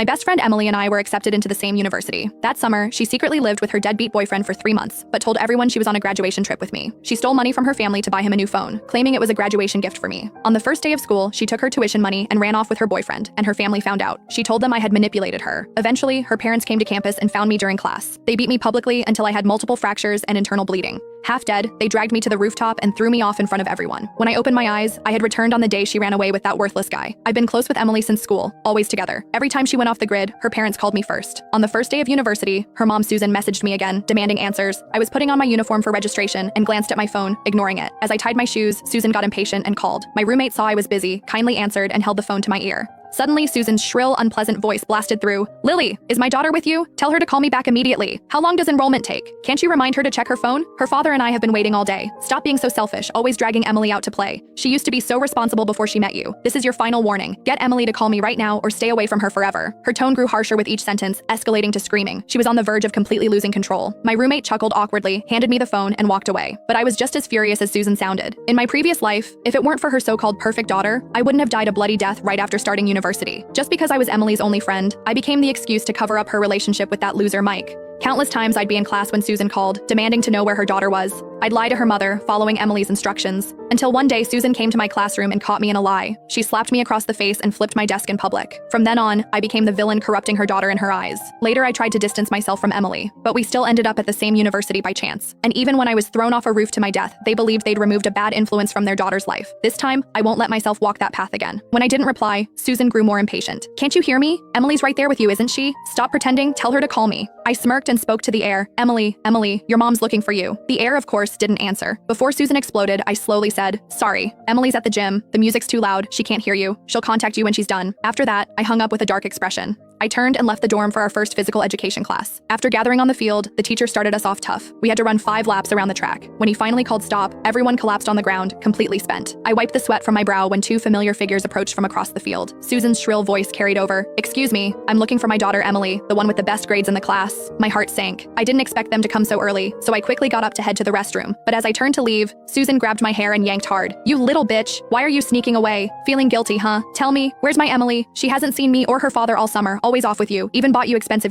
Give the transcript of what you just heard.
My best friend Emily and I were accepted into the same university. That summer, she secretly lived with her deadbeat boyfriend for 3 months, but told everyone she was on a graduation trip with me. She stole money from her family to buy him a new phone, claiming it was a graduation gift for me. On the first day of school, she took her tuition money and ran off with her boyfriend, and her family found out. She told them I had manipulated her. Eventually, her parents came to campus and found me during class. They beat me publicly until I had multiple fractures and internal bleeding. Half dead, they dragged me to the rooftop and threw me off in front of everyone. When I opened my eyes, I had returned on the day she ran away with that worthless guy. I've been close with Emily since school, always together. Every time she went off the grid, her parents called me first. On the first day of university, her mom Susan messaged me again, demanding answers. I was putting on my uniform for registration and glanced at my phone, ignoring it. As I tied my shoes, Susan got impatient and called. My roommate saw I was busy, kindly answered, and held the phone to my ear. Suddenly, Susan's shrill, unpleasant voice blasted through. "Lily, is my daughter with you? Tell her to call me back immediately. How long does enrollment take? Can't you remind her to check her phone? Her father and I have been waiting all day. Stop being so selfish, always dragging Emily out to play. She used to be so responsible before she met you. This is your final warning. Get Emily to call me right now or stay away from her forever." Her tone grew harsher with each sentence, escalating to screaming. She was on the verge of completely losing control. My roommate chuckled awkwardly, handed me the phone, and walked away. But I was just as furious as Susan sounded. In my previous life, if it weren't for her so-called perfect daughter, I wouldn't have died a bloody death right after starting university. Just because I was Emily's only friend, I became the excuse to cover up her relationship with that loser Mike. Countless times I'd be in class when Susan called, demanding to know where her daughter was. I'd lie to her mother, following Emily's instructions. Until one day, Susan came to my classroom and caught me in a lie. She slapped me across the face and flipped my desk in public. From then on, I became the villain corrupting her daughter in her eyes. Later, I tried to distance myself from Emily, but we still ended up at the same university by chance. And even when I was thrown off a roof to my death, they believed they'd removed a bad influence from their daughter's life. This time, I won't let myself walk that path again. When I didn't reply, Susan grew more impatient. "Can't you hear me? Emily's right there with you, isn't she? Stop pretending, tell her to call me." I smirked and spoke to the air. "Emily, Emily, your mom's looking for you." The air, of course, didn't answer. Before Susan exploded, I slowly said, "Sorry, Emily's at the gym. The music's too loud. She can't hear you. She'll contact you when she's done." After that, I hung up with a dark expression. I turned and left the dorm for our first physical education class. After gathering on the field, the teacher started us off tough. We had to run 5 laps around the track. When he finally called stop, everyone collapsed on the ground, completely spent. I wiped the sweat from my brow when 2 familiar figures approached from across the field. Susan's shrill voice carried over. "Excuse me, I'm looking for my daughter Emily, the one with the best grades in the class." My heart sank. I didn't expect them to come so early, so I quickly got up to head to the restroom. But as I turned to leave, Susan grabbed my hair and yanked hard. "You little bitch, why are you sneaking away? Feeling guilty, huh? Tell me, where's my Emily? She hasn't seen me or her father all summer, always off with you, even bought you expensive